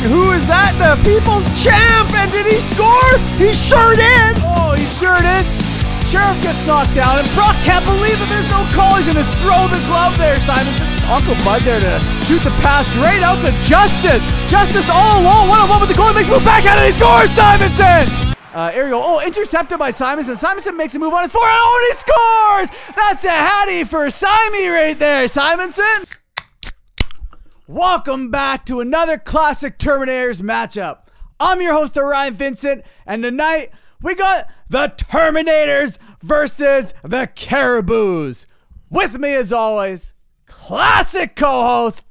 And who is that? The People's Champ! And did he score? He sure did! Oh, he sure did. Sheriff gets knocked down, and Brock can't believe that there's no call. He's gonna throw the glove there, Simonson. Uncle Bud there to shoot the pass right out to Justice. Justice all alone, one-on-one with the goal. He makes a move back out and he scores, Simonson! Aerial, intercepted by Simonson. Simonson makes a move on his forehand. Oh, and he scores! That's a hattie for Simey right there, Simonson. Welcome back to another classic Terminators matchup. I'm your host, Orion Vincent, and tonight we got the Terminators versus the Cariboos. With me, as always, classic co-host,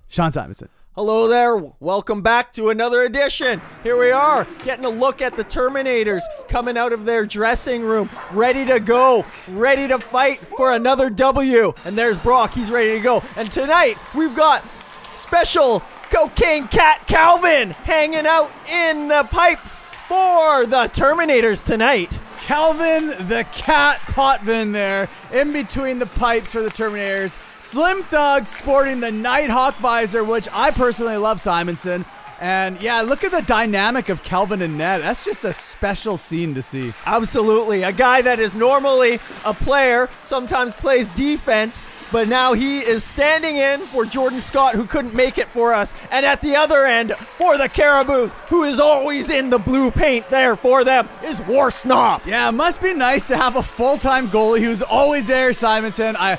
Sean Simonson. Hello there, welcome back to another edition. Here we are, getting a look at the Terminators coming out of their dressing room, ready to go, ready to fight for another W. And there's Brock, he's ready to go. And tonight, we've got special Cocaine Cat Calvin hanging out in the pipes for the Terminators tonight. Calvin the Cat Potvin there in between the pipes for the Terminators. Slim Thug sporting the Nighthawk visor, which I personally love, Simonson. And yeah, look at the dynamic of Calvin and Ned. That's just a special scene to see. Absolutely. A guy that is normally a player, sometimes plays defense, but now he is standing in for Jordan Scott, who couldn't make it for us. And at the other end, for the Cariboos, who is always in the blue paint there for them, is War Snob. Yeah, it must be nice to have a full-time goalie who's always there, Simonson. I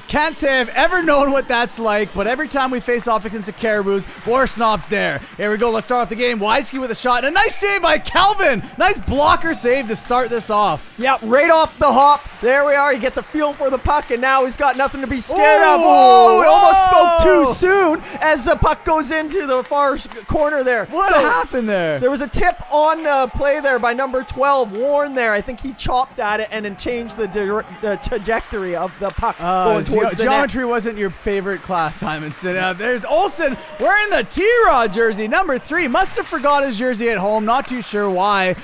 can't say I've ever known what that's like, but every time we face off against the Cariboos, War Snob's there. Here we go, let's start off the game. Widesky with a shot, and a nice save by Calvin. Nice blocker save to start this off. Yeah, right off the hop. There we are. He gets a feel for the puck, and now he's got nothing to be scared of. Oh, we almost spoke too soon as the puck goes into the far corner there. What happened there? There was a tip on the play there by number 12, Warren there. I think he chopped at it and then changed the trajectory of the puck going towards the geometry net. Wasn't your favorite class, Simonson. There's Olsen wearing the T-Rod jersey, number 3. Must have forgot his jersey at home. Not too sure why.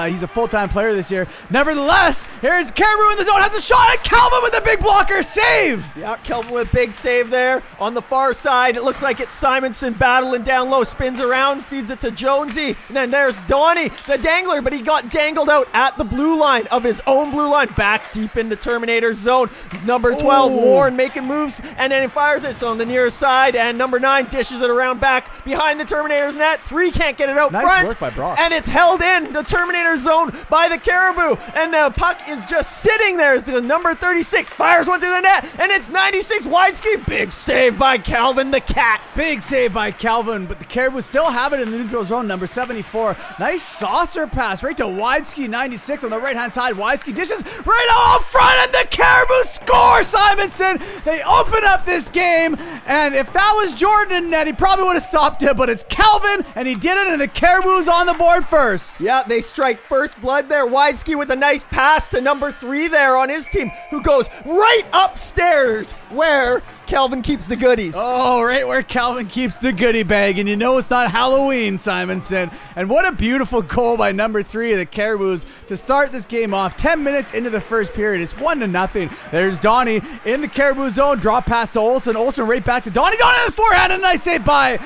He's a full-time player this year. Nevertheless, here's Caribou in the zone, has a shot at Calvin with a big blocker save. Yeah, Calvin with a big save there. On the far side, it looks like it's Simonson battling down low, spins around, feeds it to Jonesy, and then there's Donnie, the dangler, but he got dangled out at the blue line of his own blue line, back deep into Terminator's zone. Number 12, Warren making moves, and then he fires it. It's on the near side, and number 9 dishes it around back behind the Terminator's net. 3 can't get it out front. Nice work by Brock. And it's held in the Terminator zone by the Caribou, and the puck is just sitting there. It's number 36 fires one to the net, and it's 96 Widesky. Big save by Calvin the Cat. Big save by Calvin, but the Caribou still have it in the neutral zone. Number 74, nice saucer pass right to Widesky. 96 on the right hand side. Widesky dishes right out front, and the Caribou score, Simonson. They open up this game, and if that was Jordan and Ned, he probably would have stopped it, but it's Calvin, and he did it, and the Caribou's on the board first. Yeah, they strike first blood there. Widesky with a nice pass to number 3 there on his team, who goes right upstairs where Calvin keeps the goodies. Oh, right where Calvin keeps the goodie bag, and you know it's not Halloween, Simonson. And what a beautiful goal by number 3 of the Cariboos to start this game off. 10 minutes into the first period, it's 1-0. There's Donnie in the Caribou zone, drop pass to Olsen. Olsen right back to Donnie. Donnie in the forehand, a nice save by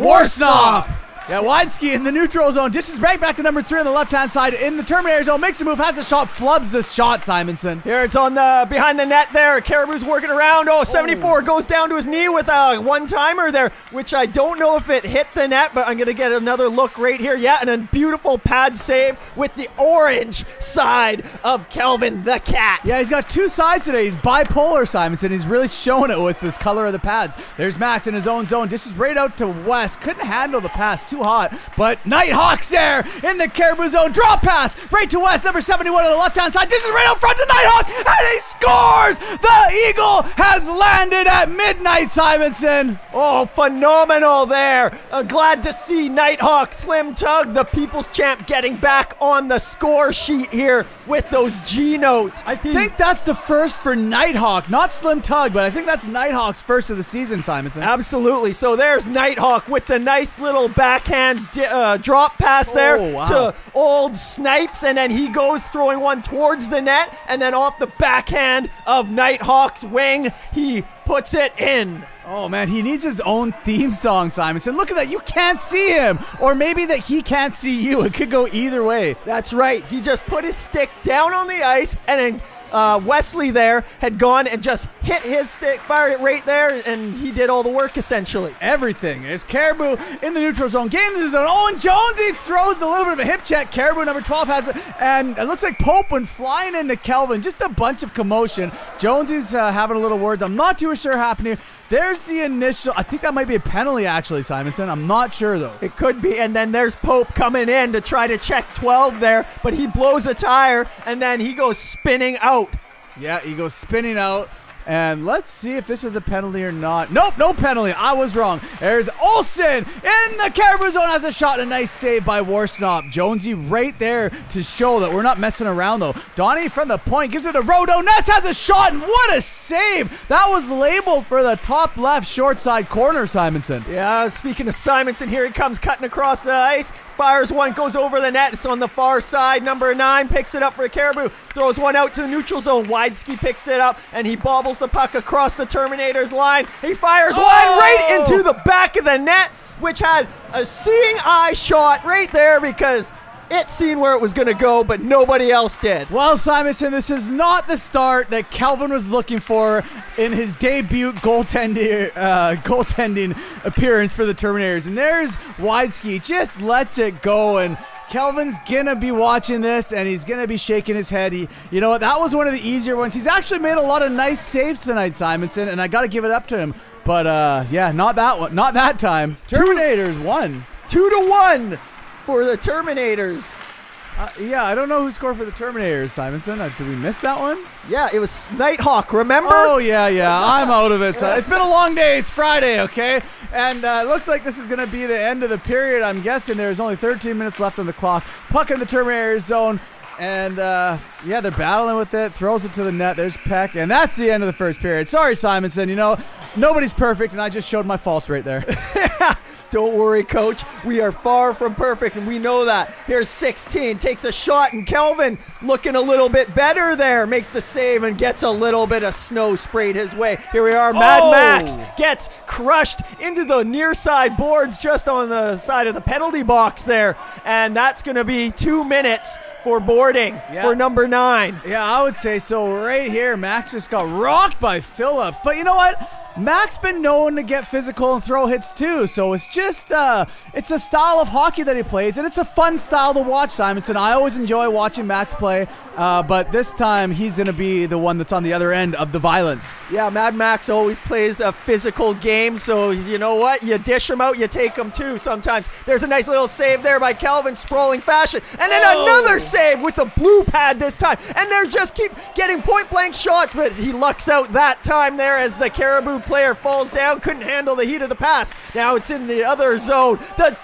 War Snob. Yeah, Widesky in the neutral zone. Dishes right back to number 3 on the left-hand side in the Terminator zone. Makes a move, has a shot, flubs this shot, Simonson. Here it's on the behind the net there. Caribou's working around. 74 goes down to his knee with a one-timer there, which I don't know if it hit the net, but I'm going to get another look right here. Yeah, and a beautiful pad save with the orange side of Calvin the Cat. Yeah, he's got 2 sides today. He's bipolar, Simonson. He's really showing it with this color of the pads. There's Max in his own zone. Dishes right out to West. Couldn't handle the pass. Too hot, but Nighthawk's there in the Caribou zone. Draw pass right to West, number 71 on the left-hand side. This is right out front to Nighthawk, and he scores! The Eagle has landed at midnight, Simonson. Oh, phenomenal there. Glad to see Nighthawk, Slim Tug, the People's Champ, getting back on the score sheet here with those G notes. I think that's the first for Nighthawk, not Slim Tug, but I think that's Nighthawk's first of the season, Simonson. Absolutely. So there's Nighthawk with the nice little back backhand drop pass there wow. to old Snipes, and then he goes throwing one towards the net, and then off the backhand of Nighthawk's wing, he puts it in. Oh, man, he needs his own theme song, Simonson. Look at that. You can't see him. Or maybe that he can't see you. It could go either way. That's right. He just put his stick down on the ice, and then Wesley there had gone and just hit his stick, fired it right there, and he did all the work, essentially. Everything. There's Caribou in the neutral zone. Game in the zone. Owen Jonesy throws a little bit of a hip check. Caribou number 12 has it, and it looks like Pope went flying into Kelvin. Just a bunch of commotion. Jonesy's having a little words. I'm not too sure happening. There's the initial, I think that might be a penalty actually, Simonson. I'm not sure though. It could be, and then there's Pope coming in to try to check 12 there, but he blows a tire, and then he goes spinning out. Yeah, he goes spinning out. And let's see if this is a penalty or not. Nope, no penalty. I was wrong. There's Olsen in the Caribou zone, has a shot, and a nice save by Warsnop. Jonesy right there to show that we're not messing around though. Donnie from the point gives it to Rodo. Nets has a shot, and what a save. That was labeled for the top left short side corner, Simonson. Yeah, speaking of Simonson, here he comes cutting across the ice. Fires one, goes over the net. It's on the far side. Number 9 picks it up for Caribou. Throws one out to the neutral zone. Wideski picks it up, and he bobbles the puck across the Terminators line. He fires one right into the back of the net, which had a seeing eye shot right there because it seen where it was going to go, but nobody else did. Well, Simonson, this is not the start that Kelvin was looking for in his debut goaltending appearance for the Terminators. And there's Wideski, just lets it go, and Kelvin's gonna be watching this, and he's gonna be shaking his head. You know what? That was one of the easier ones. He's actually made a lot of nice saves tonight, Simonson, and I got to give it up to him. But yeah, not that one, not that time. Terminators won 2-1 for the Terminators. Yeah, I don't know who scored for the Terminators, Simonson. Did we miss that one? Yeah, it was Nighthawk, remember? Oh, yeah, I'm out of it. So it's been a long day. It's Friday, okay? And it looks like this is going to be the end of the period. I'm guessing there's only 13 minutes left on the clock. Puck in the Terminators zone. And, yeah, they're battling with it. Throws it to the net. There's Peck. And that's the end of the first period. Sorry, Simonson. You know, nobody's perfect, and I just showed my faults right there. Don't worry, Coach. We are far from perfect, and we know that. Here's 16. Takes a shot, and Kelvin looking a little bit better there. Makes the save and gets a little bit of snow sprayed his way. Here we are. Mad Max gets crushed into the near side boards just on the side of the penalty box there. And that's going to be 2 minutes for boarding for number 9. Yeah, I would say so. Right here, Max just got rocked by Phillips. But you know what? Mac's been known to get physical and throw hits too, so it's just it's a style of hockey that he plays, and it's a fun style to watch, Simonson. I always enjoy watching Max play, but this time he's going to be the one that's on the other end of the violence. Yeah, Mad Max always plays a physical game, so you know what? You dish him out, you take him too sometimes. There's a nice little save there by Kelvin, sprawling fashion, and then another save with the blue pad this time, and there's just keep getting point-blank shots, but he lucks out that time there as the Caribou player falls down, couldn't handle the heat of the pass. Now it's in the other zone. The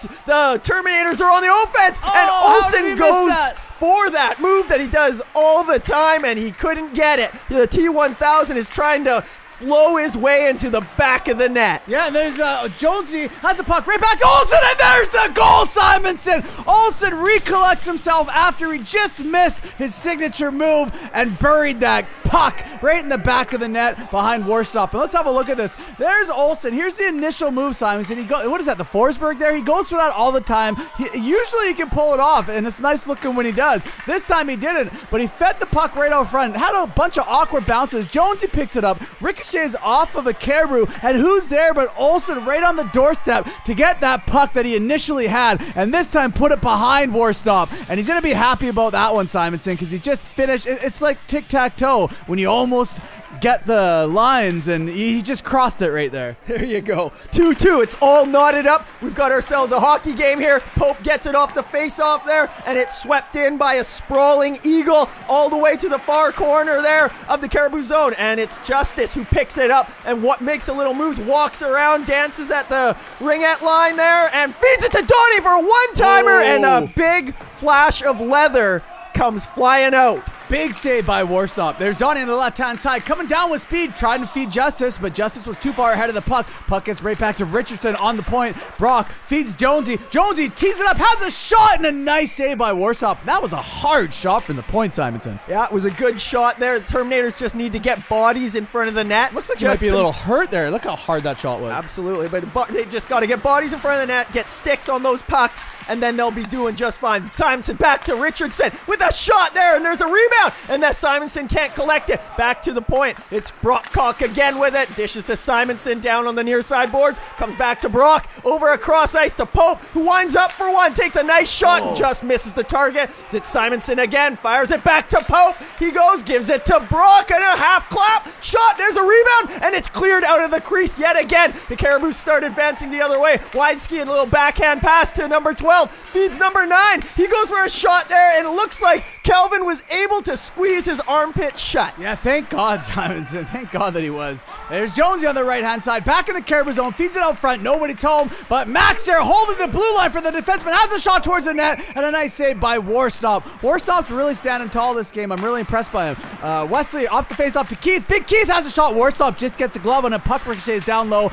Terminators are on the offense, and Olsen goes for that move that he does all the time, and he couldn't get it. The T-1000 is trying to flow his way into the back of the net. Yeah, there's Jonesy has a puck right back to Olsen, and there's the goal, Simonson. Olsen recollects himself after he just missed his signature move and buried that puck right in the back of the net behind Warstop. And let's have a look at this. There's Olsen. Here's the initial move, Simonson. He go, what is that, the Forsberg there? He goes for that all the time. Usually he can pull it off, and it's nice looking when he does. This time he didn't, but he fed the puck right out front. Had a bunch of awkward bounces. Jonesy picks it up. Ricochets off of a Caribou, and who's there but Olsen right on the doorstep to get that puck that he initially had, and this time put it behind Warstop. And he's going to be happy about that one, Simonson, because he just finished. It's like tic-tac-toe when you almost get the lines, and he just crossed it right there. There you go. 2-2. It's all knotted up. We've got ourselves a hockey game here. Pope gets it off the face-off there, and it's swept in by a sprawling Eagle all the way to the far corner there of the Caribou zone, and it's Justice who picks it up and what makes a little moves, walks around, dances at the ringette line there, and feeds it to Donnie for a one-timer, and a big flash of leather comes flying out. Big save by Warstop. There's Donnie on the left-hand side, coming down with speed, trying to feed Justice, but Justice was too far ahead of the puck. Puck gets right back to Richardson on the point. Brock feeds Jonesy. Jonesy tees it up, has a shot, and a nice save by Warstop. That was a hard shot from the point, Simonson. Yeah, it was a good shot there. The Terminators just need to get bodies in front of the net. Looks like he might be a little hurt there. Look how hard that shot was. Absolutely, but they just got to get bodies in front of the net, get sticks on those pucks, and then they'll be doing just fine. Simonson back to Richardson with a shot there, and there's a rebound, and that Simonson can't collect it. Back to the point. It's Brock again with it. Dishes to Simonson down on the near side boards. Comes back to Brock. Over across ice to Pope, who winds up for one. Takes a nice shot and just misses the target. It's Simonson again. Fires it back to Pope. He goes, gives it to Brock, and a half clap shot. There's a rebound, and it's cleared out of the crease yet again. The Cariboos start advancing the other way. Wideski and a little backhand pass to number 12. Feeds number 9. He goes for a shot there, and it looks like Kelvin was able to squeeze his armpit shut. Yeah, thank God, Simonson. Thank God that he was. There's Jonesy on the right-hand side, back in the Caribou zone, feeds it out front. Nobody's home, but Max there holding the blue line for the defenseman, has a shot towards the net, and a nice save by Warstop. Warstop's really standing tall this game. I'm really impressed by him. Wesley off the face-off to Keith. Big Keith has a shot. Warstop just gets a glove on a puck ricochets down low.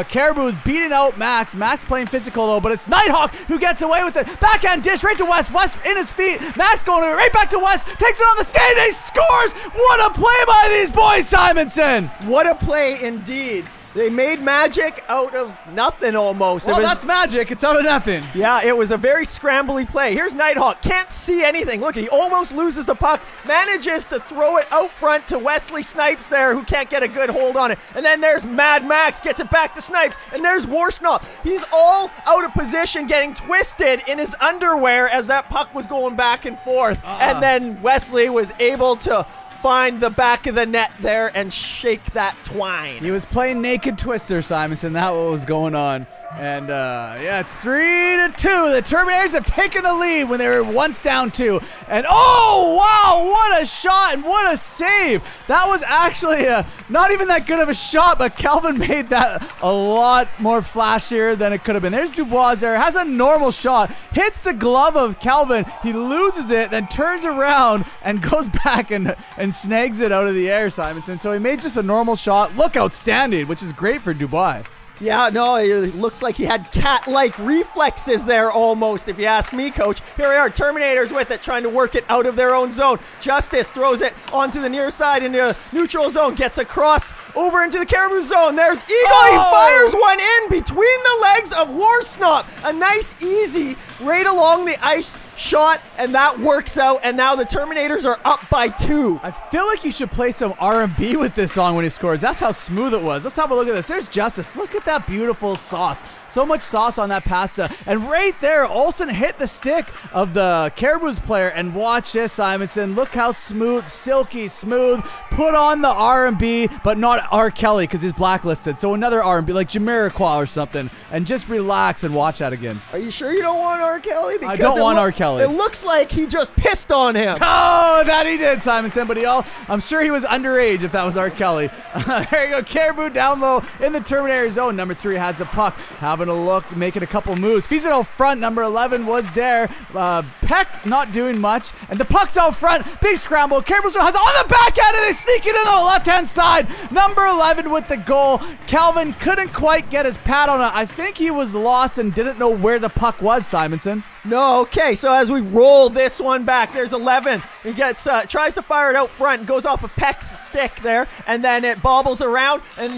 Caribou beating out Max. Max playing physical though, but it's Nighthawk who gets away with it. Backhand dish right to West. West in his feet. Max going right back to West. Takes it on the skate and he scores. What a play by these boys, Simonson. What a play indeed. They made magic out of nothing almost. Well, that's magic. It's out of nothing. Yeah, it was a very scrambly play. Here's Nighthawk. Can't see anything. Look, he almost loses the puck. Manages to throw it out front to Wesley Snipes there, who can't get a good hold on it. And then there's Mad Max. Gets it back to Snipes. And there's Warstop. He's all out of position, getting twisted in his underwear as that puck was going back and forth. And then Wesley was able to find the back of the net there and shake that twine. He was playing naked twister, Simonson. That's what was going on. And yeah, it's 3-2. The Terminators have taken the lead when they were once down 2. And oh wow, what a shot and what a save! That was actually not even that good of a shot, but Calvin made that a lot more flashier than it could have been. There's Dubois there, has a normal shot, hits the glove of Calvin, he loses it, then turns around and goes back and snags it out of the air, Simonson. So he made just a normal shot, look outstanding, which is great for Dubois. Yeah, no, it looks like he had cat-like reflexes there almost, if you ask me, Coach. Here we are, Terminators with it, trying to work it out of their own zone. Justice throws it onto the near side into neutral zone, gets across over into the Caribou zone. There's Eagle, he fires one in between the legs of Warstop. A nice, easy, right along the ice shot, and that works out, and now the Terminators are up by 2. I feel like you should play some R&B with this song when he scores. That's how smooth it was. Let's have a look at this. There's Justice. Look at that beautiful sauce. So much sauce on that pasta. And right there, Olsen hit the stick of the Cariboos player, and watch this, Simonson. Look how smooth, silky smooth. Put on the R&B, but not R. Kelly because he's blacklisted. So another R&B, like Jamiroquai or something, and just relax and watch that again. Are you sure you don't want R. Kelly? Because I don't want R. Kelly. It looks like he just pissed on him. Oh, that he did, Simonson. But I'm sure he was underage if that was R. Kelly. There you go, Caribou down low in the Terminator zone. Number 3 has the puck, having a look, making a couple moves. Feeds it out front. Number 11 was there. Peck not doing much, and the puck's out front. Big scramble. Caribou has it on the backhand, and they sneak it in on the left-hand side. Number 11 with the goal. Calvin couldn't quite get his pad on it. I think he was lost and didn't know where the puck was, Simonson. No, okay, so as we roll this one back, there's 11. He gets tries to fire it out front and goes off a Peck's stick there, and then it bobbles around, and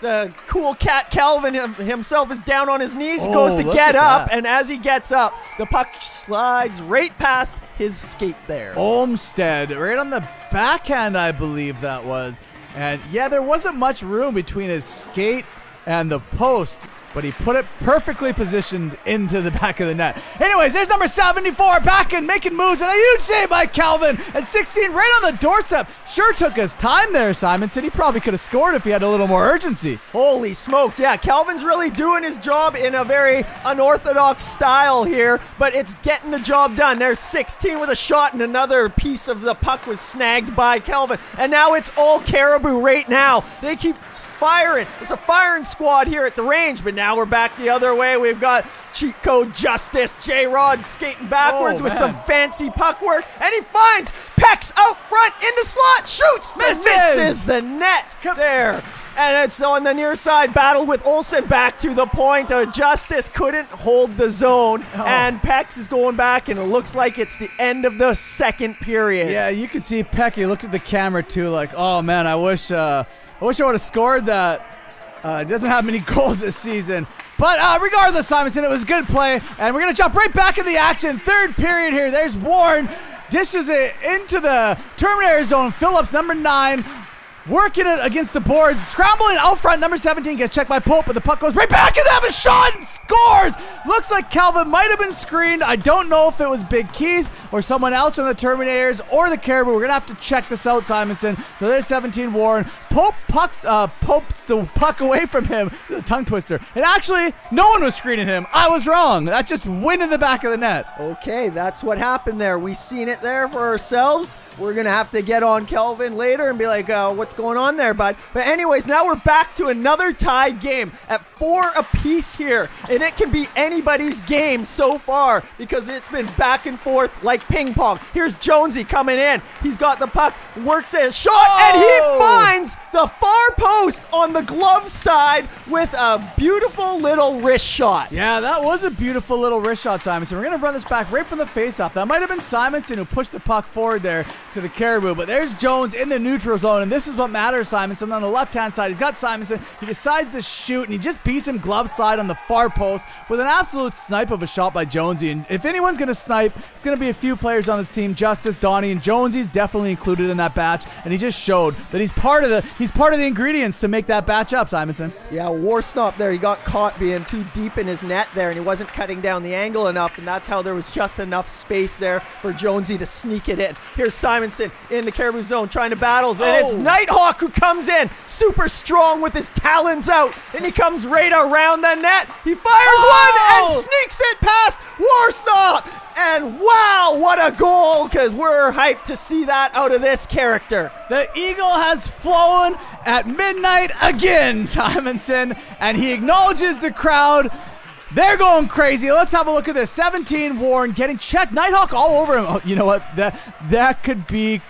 the cool cat Calvin himself is down on his knees, goes to get up, and as he gets up, the puck slides right past his skate there. Olmstead, right on the backhand, I believe that was. And yeah, there wasn't much room between his skate and the post, but he put it perfectly positioned into the back of the net. Anyways, there's number 74 back and making moves, and a huge save by Calvin. And 16 right on the doorstep. Sure took his time there, Simonson. He probably could have scored if he had a little more urgency. Holy smokes, yeah, Calvin's really doing his job in a very unorthodox style here, but it's getting the job done. There's 16 with a shot, and another piece of the puck was snagged by Calvin. And now it's all Caribou right now. They keep firing. It's a firing squad here at the range, but now we're back the other way. We've got cheat code Justice, J-Rod skating backwards with some fancy puck work. And he finds Pex out front into slot, shoots, misses the net there. And it's on the near side, battle with Olsen back to the point. Justice couldn't hold the zone, and Pex is going back, and it looks like it's the end of the second period. Yeah, you can see Peck, he looked at the camera too, like, oh man, I wish I would have scored that. He doesn't have many goals this season. But regardless, Simonson, it was a good play, and we're going to jump right back in the action. Third period here. There's Warren, dishes it into the Terminator zone. Phillips, number 9. Working it against the boards, scrambling out front. Number 17 gets checked by Pope, but the puck goes right back, and they have a shot and scores. Looks like Calvin might have been screened. I don't know if it was Big Keith or someone else on the Terminators or the Caribou. We're gonna have to check this out, Simonson. So there's 17 Warren. Pope pokes the puck away from him. The tongue twister. And actually, no one was screening him. I was wrong. That just went in the back of the net. Okay, that's what happened there. We seen it there for ourselves. We're gonna have to get on Kelvin later and be like, what's going on there, bud? But anyways, now we're back to another tied game at 4 apiece here, and it can be anybody's game so far because it's been back and forth like ping pong. Here's Jonesy coming in. He's got the puck, works his shot, and he finds the far post on the glove side with a beautiful little wrist shot. Yeah, that was a beautiful little wrist shot, Simonson. We're gonna run this back right from the faceoff. That might have been Simonson who pushed the puck forward there to the Caribou, but there's Jones in the neutral zone, and this is what matters, Simonson. On the left-hand side, he's got Simonson. He decides to shoot, and he just beats him glove side on the far post with an absolute snipe of a shot by Jonesy. And if anyone's going to snipe, it's going to be a few players on this team. Justice, Donnie, and Jonesy's definitely included in that batch, and he just showed that he's part of the ingredients to make that batch up, Simonson. Yeah, Warsnop there. He got caught being too deep in his net there, and he wasn't cutting down the angle enough, and that's how there was just enough space there for Jonesy to sneak it in. Here's Simonson in the Caribou zone trying to battle, and it's Nighthawk who comes in super strong with his talons out, and he comes right around the net. He fires one and sneaks it past Warsnop, and wow, what a goal, because we're hyped to see that out of this character. The Eagle has flown at midnight again, Simonson, and he acknowledges the crowd. They're going crazy. Let's have a look at this. 17 Warren getting checked. Nighthawk all over him. Oh, you know what? That could be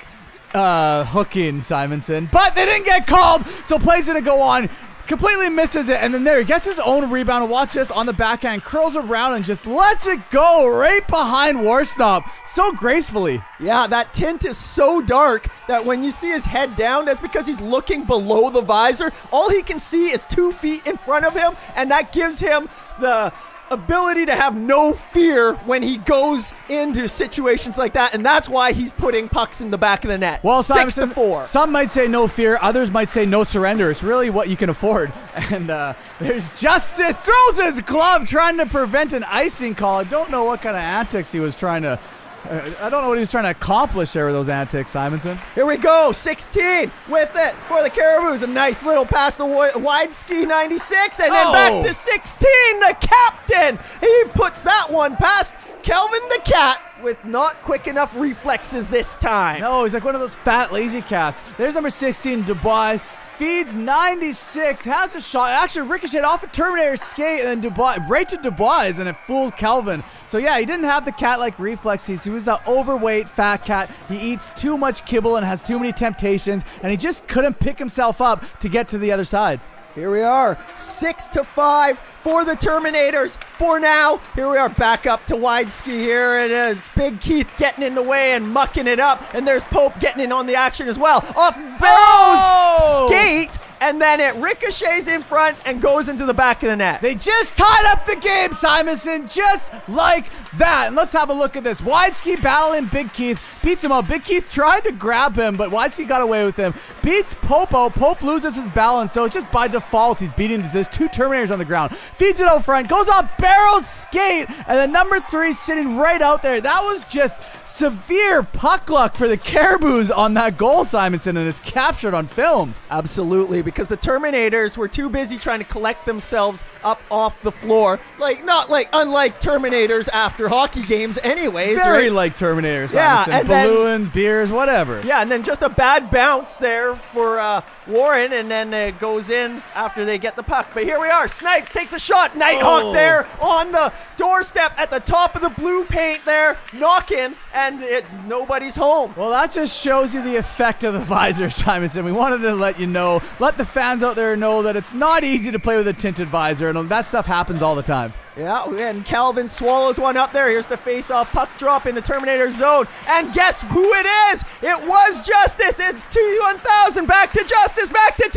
hooking, Simonson. But they didn't get called, so plays it to go on. Completely misses it, and then there he gets his own rebound. And watch this on the backhand, curls around and just lets it go right behind Warsnop so gracefully. Yeah, that tint is so dark that when you see his head down, that's because he's looking below the visor. All he can see is 2 feet in front of him, and that gives him the ability to have no fear when he goes into situations like that, and that's why he's putting pucks in the back of the net. Well, Simonson, 6-4. Some might say no fear, others might say no surrender. It's really what you can afford. And there's Justice, throws his glove trying to prevent an icing call. I don't know what kind of antics he was trying to I don't know what he was trying to accomplish there with those antics, Simonson. Here we go, 16 with it for the Cariboos. A nice little pass to wide ski 96, and then back to 16, the captain. He puts that one past Kelvin the Cat with not quick enough reflexes this time. No, he's like one of those fat, lazy cats. There's number 16, Dubois. Feeds 96, has a shot, actually ricocheted off a Terminator's skate, and then Dubois, right to Dubois, and it fooled Kelvin. So yeah, he didn't have the cat-like reflexes. He was an overweight fat cat. He eats too much kibble and has too many temptations, and he just couldn't pick himself up to get to the other side. Here we are, 6-5 for the Terminators for now. Here we are back up to wide ski here, and it's Big Keith getting in the way and mucking it up, and there's Pope getting in on the action as well. Off Barrow's skate, and then it ricochets in front and goes into the back of the net. They just tied up the game, Simonson, just like that. And let's have a look at this. Wide ski battling Big Keith, beats him up. Big Keith tried to grab him, but Wide ski got away with him. Beats Pope out. Pope loses his balance, so it's just by default he's beating these. There's 2 Terminators on the ground. Feeds it out front, goes off Barrow's skate, and then number 3 sitting right out there. That was just severe puck luck for the Cariboos on that goal, Simonson, and it's captured on film. Absolutely, because the Terminators were too busy trying to collect themselves up off the floor. Unlike Terminators after after hockey games anyways. Very right? like Terminators. Yeah, Simonson. and balloons, beers, whatever. Yeah, and then just a bad bounce there for Warren, and then it goes in after they get the puck. But here we are. Snipes takes a shot. Nighthawk there on the doorstep at the top of the blue paint there, knocking, and it's nobody's home. Well, that just shows you the effect of the visor, Simonson. We wanted to let you know, let the fans out there know that it's not easy to play with a tinted visor, and that stuff happens all the time. Yeah, and Calvin swallows one up there. Here's the face-off puck drop in the Terminator zone. And guess who it is? It was Justice. It's T1000. Back to Justice. Back to T1000.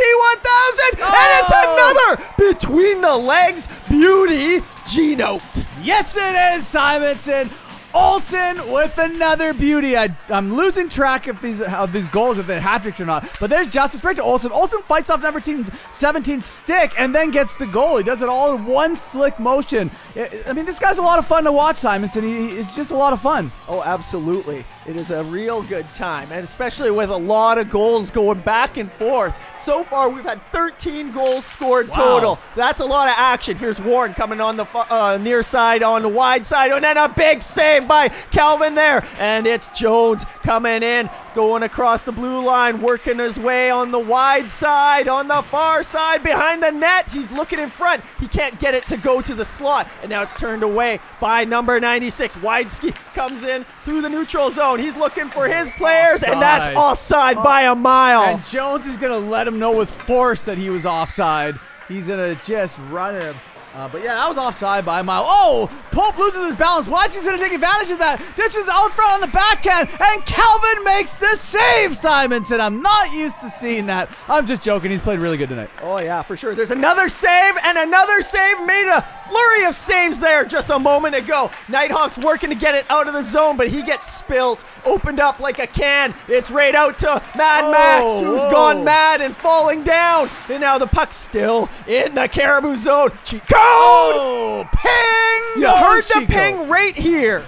Oh! And it's another between the legs beauty G-note. Yes, it is, Simonson. Olsen with another beauty. I'm losing track of these goals, if they're hat-tricks or not. But there's Justice right to Olsen. Olsen fights off number 17 stick and then gets the goal. He does it all in one slick motion. I mean, this guy's a lot of fun to watch, Simonson. It's just a lot of fun. Oh, absolutely. It is a real good time, and especially with a lot of goals going back and forth. So far, we've had 13 goals scored total. That's a lot of action. Here's Warren coming on the near side, on the wide side, and then a big save by Calvin there. And it's Jones coming in, going across the blue line, working his way on the wide side, on the far side, behind the nets. He's looking in front. He can't get it to go to the slot, and now it's turned away by number 96. Widesky comes in through the neutral zone. He's looking for his players, and that's offside by a mile. And Jones is going to let him know with force that he was offside. He's going to just run him. But yeah, that was offside by a mile. Oh, Pope loses his balance. Widesky's going to take advantage of that. Dishes out front on the backhand, and Calvin makes the save, Simonson. I'm not used to seeing that. I'm just joking. He's played really good tonight. Oh, yeah, for sure. There's another save, and another save. Made a flurry of saves there just a moment ago. Nighthawk's working to get it out of the zone, but he gets spilt, opened up like a can. It's right out to Mad Max, who's gone mad and falling down. And now the puck's still in the Caribou zone. Cheat code! Oh, ping! You heard the ping right here.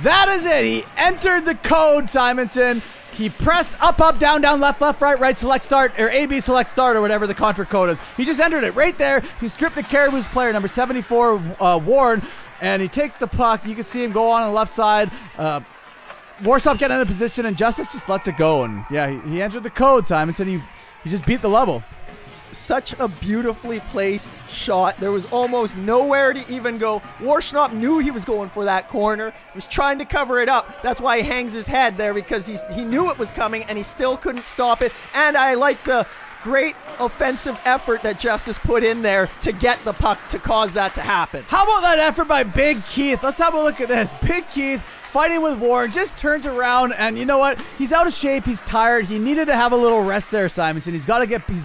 That is it. He entered the code, Simonson. He pressed up, up, down, down, left, left, right, right, select start, or AB select start, or whatever the contra code is. He just entered it right there. He stripped the Cariboos player, number 74, Warren, and he takes the puck. You can see him go on the left side. Warstop getting in a position, and Justice just lets it go. And yeah, he entered the code, Simonson. He just beat the level. Such a beautifully placed shot. There was almost nowhere to even go. Warschnop knew he was going for that corner. He was trying to cover it up. That's why he hangs his head there, because he knew it was coming and he still couldn't stop it. And I like the great offensive effort that Justice put in there to get the puck to cause that to happen. How about that effort by Big Keith? Let's have a look at this. Big Keith fighting with Warren, just turns around, and you know what? He's out of shape. He's tired. He needed to have a little rest there, Simonson. He's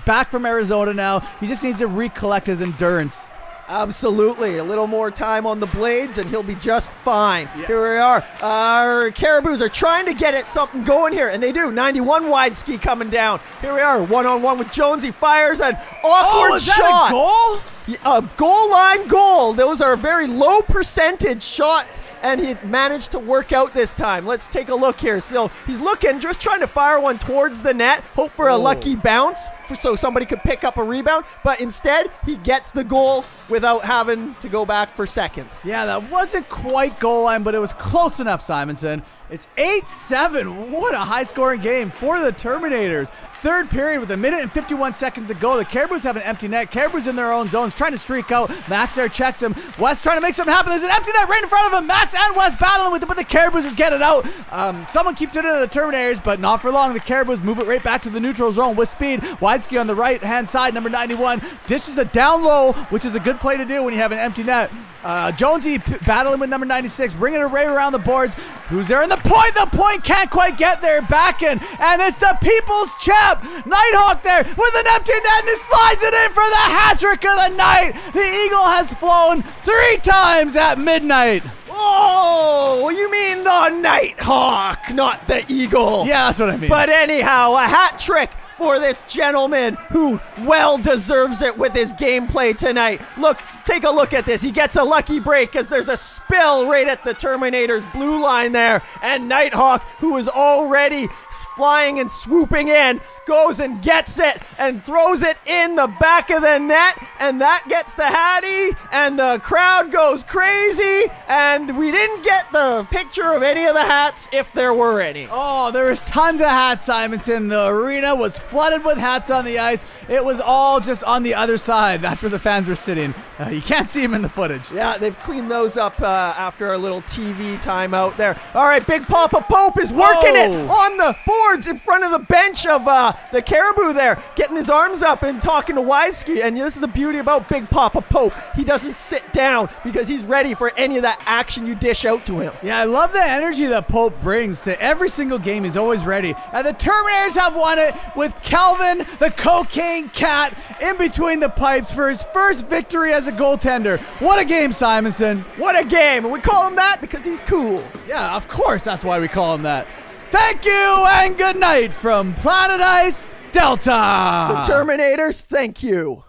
back from Arizona now. He just needs to recollect his endurance. Absolutely. A little more time on the blades and he'll be just fine. Yeah. Here we are. Our Cariboos are trying to get it something going here, and they do. 91 Widesky coming down. Here we are, one-on-one with Jones. He fires an awkward shot. That a goal? A goal line goal. Those are very low percentage shots, and he managed to work out this time. Let's take a look here. So he's looking, just trying to fire one towards the net, hope for a lucky bounce so somebody could pick up a rebound, but instead he gets the goal without having to go back for seconds. Yeah, that wasn't quite goal line, but it was close enough, Simonson. It's 8-7. What a high-scoring game for the Terminators. Third period with 1 minute and 51 seconds to go. The Cariboos have an empty net. Cariboos in their own zones, trying to streak out. Max there checks him. West trying to make something happen. There's an empty net right in front of him. Max and West battling with it, but the Cariboos is getting it out. Someone keeps it into the Terminators, but not for long. The Cariboos move it right back to the neutral zone with speed. Widesky on the right-hand side, number 91. Dishes it down low, which is a good play to do when you have an empty net. Jonesy battling with number 96, bringing it right around the boards. Who's there in the point? The point can't quite get there. Back in, and it's the people's champ, Nighthawk there with an empty net, and he slides it in for the hat trick of the night. The Eagle has flown 3 times at midnight. Oh, you mean the Nighthawk, not the Eagle. Yeah, that's what I mean. But anyhow, a hat trick for this gentleman who well deserves it with his gameplay tonight. Look, take a look at this. He gets a lucky break as there's a spill right at the Terminator's blue line there. And Nighthawk, who is already flying and swooping in, goes and gets it and throws it in the back of the net, and that gets the Hattie, and the crowd goes crazy, and we didn't get the picture of any of the hats if there were any. Oh, there was tons of hats, Simonson. The arena was flooded with hats on the ice. It was all just on the other side. That's where the fans were sitting. You can't see them in the footage. Yeah, they've cleaned those up after a little TV time out there. All right, Big Papa Pope is working it on the boards in front of the bench of the Caribou there, getting his arms up and talking to Weisky. And this is the beauty about Big Papa Pope. He doesn't sit down because he's ready for any of that action you dish out to him. Yeah, I love the energy that Pope brings to every single game. He's always ready. And the Terminators have won it with Calvin, the cocaine cat, in between the pipes for his first victory as a goaltender. What a game, Simonson. What a game. And we call him that because he's cool. Yeah, of course that's why we call him that. Thank you and good night from Planet Ice Delta. The Terminators, thank you.